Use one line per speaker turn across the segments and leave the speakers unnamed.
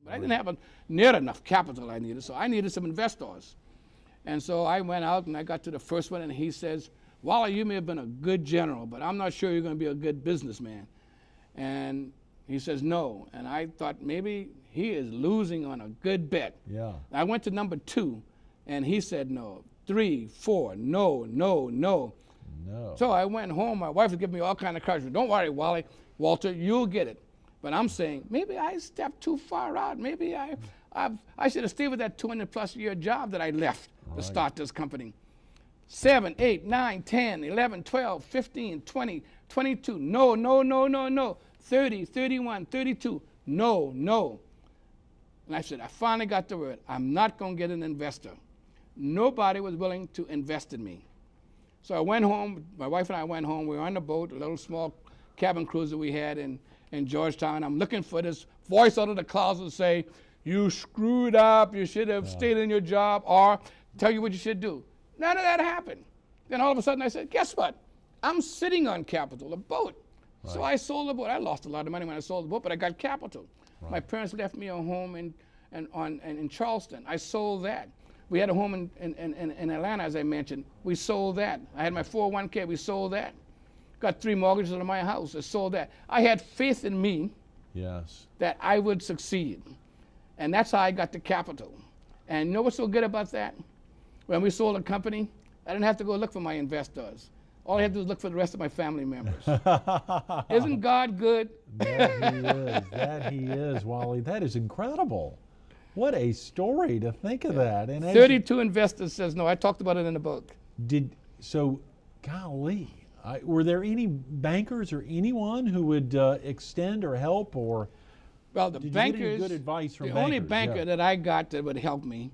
But I didn't have near enough capital I needed, so I needed some investors. And so I went out and I got to the first one, and he says, Wally, you may have been a good general, but I'm not sure you're going to be a good businessman. And he says, no. And I thought maybe he is losing on a good bet.
Yeah.
I went to number 2, and he said no. 3, 4, no, no, no.
No.
So I went home. My wife was giving me all kind of encouragement. Don't worry, Walter, you'll get it. But I'm saying, maybe I stepped too far out. Maybe I should have stayed with that 200-plus year job that I left to start this company. 7, 8, 9, 10, 11, 12, 15, 20, 22. No, no, no, no, no. 30, 31, 32. No, no. And I said, I finally got the word. I'm not going to get an investor. Nobody was willing to invest in me. So I went home. My wife and I went home. We were on the boat, a little small cabin cruiser we had in Georgetown. I'm looking for this voice out of the clouds to say, you screwed up. You should have stayed in your job, or tell you what you should do. None of that happened. Then all of a sudden I said, guess what? I'm sitting on capital, a boat. Right. So I sold the boat. I lost a lot of money when I sold the boat, but I got capital. Right. My parents left me a home in Charleston. I sold that. We had a home in Atlanta, as I mentioned. We sold that. I had my 401k. We sold that. Got 3 mortgages on my house. I sold that. I had faith in me that I would succeed. And that's how I got the capital. And you know what's so good about that? When we sold a company, I didn't have to go look for my investors. All I had to do was look for the rest of my family members. Isn't God good?
That he is. That he is, Wally. That is incredible. What a story to think of that. And
32 investors says no. I talked about it in the book.
Golly, were there any bankers or anyone who would extend or help, or
well, the bankers,
you get any good advice from
the only banker that I got that would help me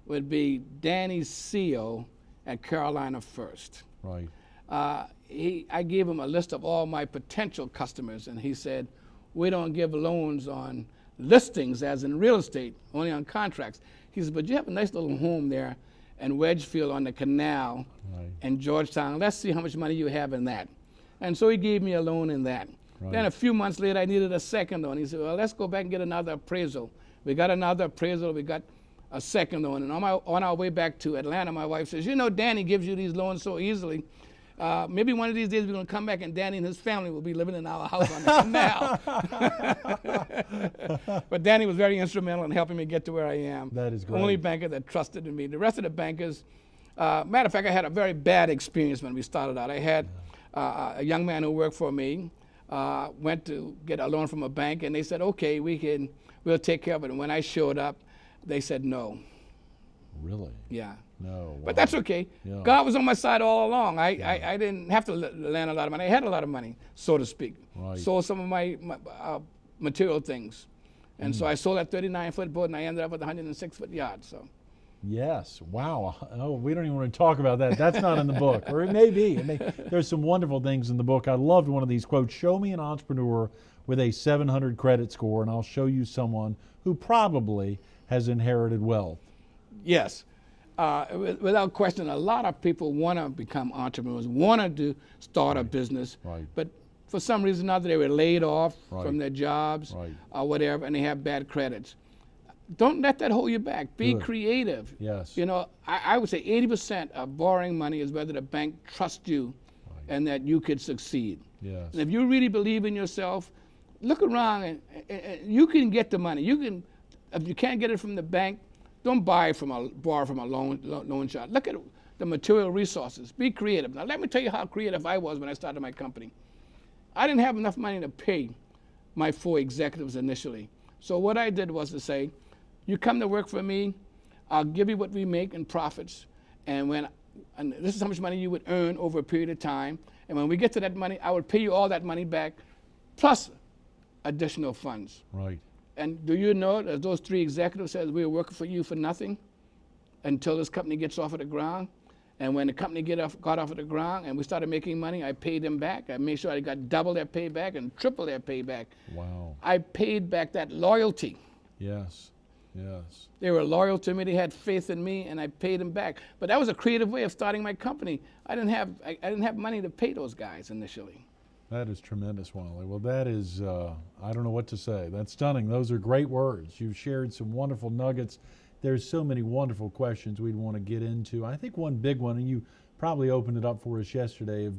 would be Danny Seal at Carolina First.
Right.
I gave him a list of all my potential customers, and he said, we don't give loans on listings as in real estate, only on contracts. He said, but you have a nice little home there in Wedgefield on the canal in Georgetown. Let's see how much money you have in that. And so he gave me a loan in that. Then a few months later, I needed a second loan. He said, well, let's go back and get another appraisal. We got another appraisal. We got a second loan. And on our way back to Atlanta, my wife says, you know, Danny gives you these loans so easily. Maybe one of these days we're going to come back and Danny and his family will be living in our house on the canal. But Danny was very instrumental in helping me get to where I am.
That is great.
Only banker that trusted in me. The rest of the bankers, matter of fact, I had a very bad experience when we started out. I had a young man who worked for me, went to get a loan from a bank, and they said, okay, we'll take care of it. And when I showed up, they said no.
Really?
Yeah.
No. Wow.
But that's okay. Yeah. God was on my side all along. I didn't have to land a lot of money. I had a lot of money, so to speak.
Right.
Sold some of my material things. And so I sold that 39-foot boat, and I ended up with a 106-foot yacht. So.
Yes. Wow. Oh, we don't even want to talk about that. That's not in the book. Or it may be. There's some wonderful things in the book. I loved one of these quotes. Show me an entrepreneur with a 700 credit score, and I'll show you someone who probably has inherited wealth.
Yes. Without question, a lot of people want to become entrepreneurs, want to start a business, but for some reason or other they were laid off from their jobs or whatever, and they have bad credits. Don't let that hold you back. Be creative.
Yes.
You know, I would say 80% of borrowing money is whether the bank trusts you and that you could succeed.
Yes.
And if you really believe in yourself, look around and you can get the money. You can, if you can't get it from the bank, don't borrow from a loan shop. Look at the material resources. Be creative. Now, let me tell you how creative I was when I started my company. I didn't have enough money to pay my 4 executives initially. So what I did was to say, you come to work for me, I'll give you what we make in profits, and this is how much money you would earn over a period of time. And when we get to that money, I would pay you all that money back, plus additional funds.
Right.
And do you know that those 3 executives said we were working for you for nothing until this company gets off of the ground? And when the company got off of the ground and we started making money, I paid them back. I made sure I got double their payback and triple their payback.
Wow.
I paid back that loyalty.
Yes. Yes.
They were loyal to me. They had faith in me, and I paid them back. But that was a creative way of starting my company. I didn't have money to pay those guys initially.
That is tremendous, Wally. Well, that is, I don't know what to say. That's stunning. Those are great words. You've shared some wonderful nuggets. There's so many wonderful questions we'd want to get into. I think one big one, and you probably opened it up for us yesterday, of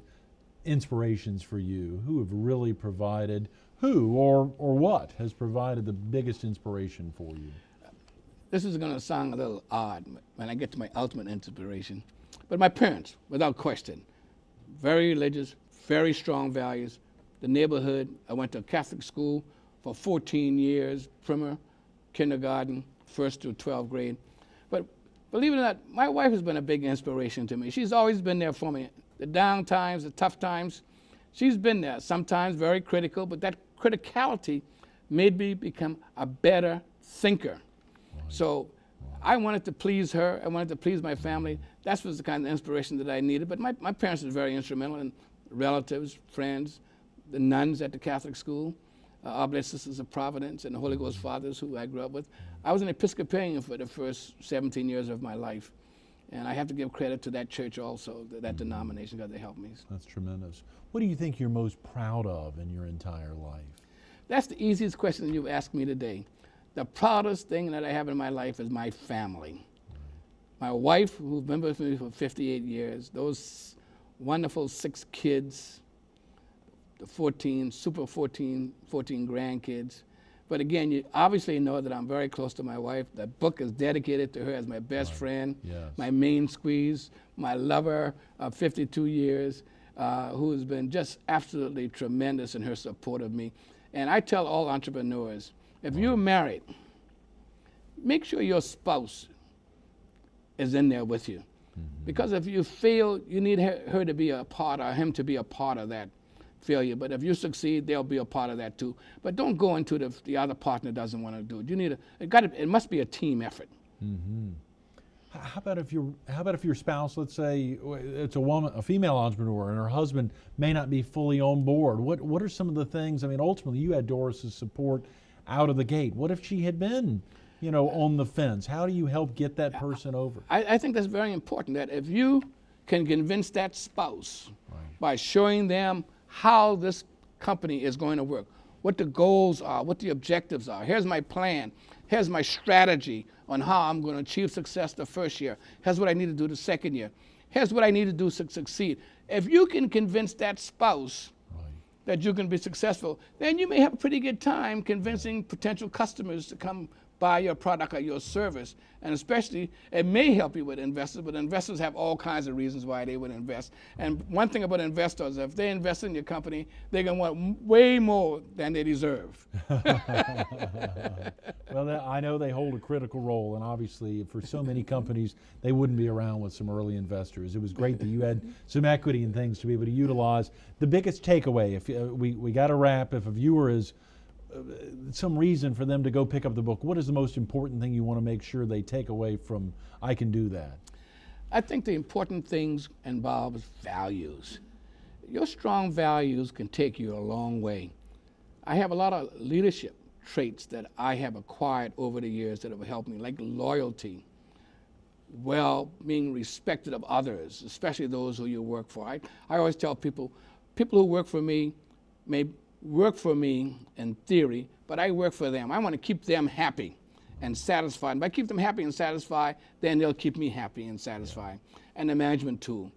inspirations for you. Who have really provided, who or what has provided the biggest inspiration for you?
This is going to sound a little odd when I get to my ultimate inspiration. But my parents, without question, very religious, very strong values. The neighborhood, I went to a Catholic school for 14 years, primer, kindergarten, 1st through 12th grade. But believe it or not, my wife has been a big inspiration to me. She's always been there for me. The down times, the tough times, she's been there. Sometimes very critical, but that criticality made me become a better thinker. So I wanted to please her. I wanted to please my family. That was the kind of inspiration that I needed. But my parents were very instrumental, and relatives, friends, the nuns at the Catholic school, Oblate Sisters of Providence, and the Holy Ghost Fathers who I grew up with. I was an Episcopalian for the first 17 years of my life. And I have to give credit to that church also, that denomination, because they helped me.
That's tremendous. What do you think you're most proud of in your entire life?
That's the easiest question you've asked me today. The proudest thing that I have in my life is my family. My wife, who's been with me for 58 years, those wonderful 6 kids, the 14 grandkids. But again, you obviously know that I'm very close to my wife. The book is dedicated to her as my best friend, my main squeeze, my lover of 52 years, who has been just absolutely tremendous in her support of me. And I tell all entrepreneurs, if you're married, make sure your spouse is in there with you. Because if you fail, you need her to be a part, or him to be a part of that failure. But if you succeed, they'll be a part of that too. But don't go into the other partner doesn't want to do it. You need it must be a team effort.
How about if your spouse, let's say it's a female entrepreneur, and her husband may not be fully on board? What are some of the things? I mean, ultimately, you had Doris's support out of the gate. What if she had been, on the fence? How do you help get that person over?
I think that's very important, that if you can convince that spouse by showing them how this company is going to work, what the goals are, what the objectives are. Here's my plan. Here's my strategy on how I'm going to achieve success the first year. Here's what I need to do the second year. Here's what I need to do to succeed. If you can convince that spouse that you can be successful, then you may have a pretty good time convincing potential customers to come buy your product or your service. And especially, it may help you with investors, but investors have all kinds of reasons why they would invest. And one thing about investors, if they invest in your company, they're going to want way more than they deserve.
Well, I know they hold a critical role, and obviously for so many companies, they wouldn't be around with some early investors. It was great that you had some equity and things to be able to utilize. The biggest takeaway, if we got to wrap, if a viewer is some reason for them to go pick up the book, what is the most important thing you want to make sure they take away from I Can Do That?
I think the important things involve values. Your strong values can take you a long way. I have a lot of leadership traits that I have acquired over the years that have helped me, like loyalty, being respected of others, especially those who you work for. I always tell people who work for me may work for me in theory, but I work for them. I want to keep them happy and satisfied. And if I keep them happy and satisfied, then they'll keep me happy and satisfied. And the management tool,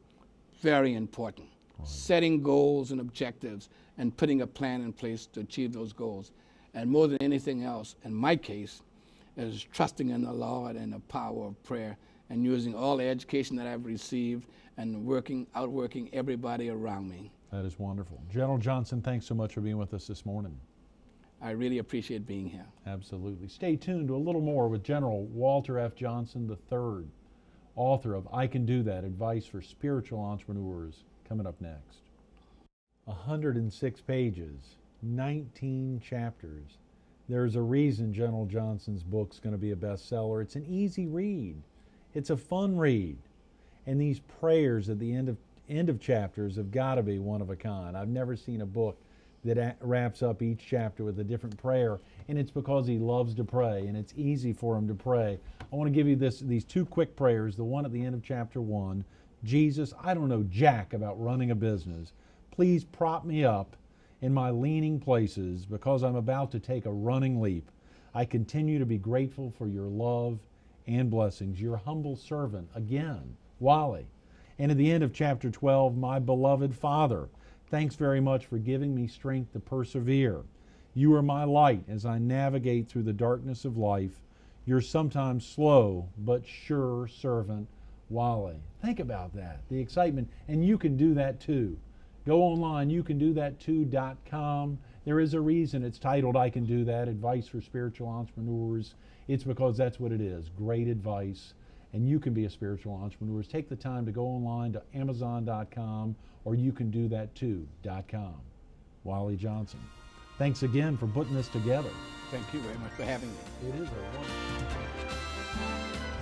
very important. Setting goals and objectives and putting a plan in place to achieve those goals. And more than anything else, in my case, is trusting in the Lord and the power of prayer and using all the education that I've received and outworking everybody around me.
That is wonderful. General Johnson, thanks so much for being with us this morning.
I really appreciate being here.
Absolutely. Stay tuned to a little more with General Walter F. Johnson III, author of I Can Do That, Advice for Spiritual Entrepreneurs, coming up next. 106 pages, 19 chapters. There's a reason General Johnson's book's going to be a bestseller. It's an easy read. It's a fun read. And these prayers at the end of chapters have got to be one of a kind. I've never seen a book that wraps up each chapter with a different prayer, and it's because he loves to pray, and it's easy for him to pray. I want to give you these 2 quick prayers. The one at the end of chapter 1, Jesus, I don't know jack about running a business. Please prop me up in my leaning places because I'm about to take a running leap. I continue to be grateful for your love and blessings. Your humble servant, again, Wally. And at the end of chapter 12, my beloved Father, thanks very much for giving me strength to persevere. You are my light as I navigate through the darkness of life. Your sometimes slow but sure servant, Wally. Think about that, the excitement. And you can do that too. Go online, you can do that too.com. There is a reason it's titled I Can Do That, Advice for Spiritual Entrepreneurs. It's because that's what it is, great advice. And you can be a spiritual entrepreneur. Take the time to go online to Amazon.com or you can do that too.com. Wally Johnson. Thanks again for putting this together.
Thank you very much for having me.
It is a wonderful.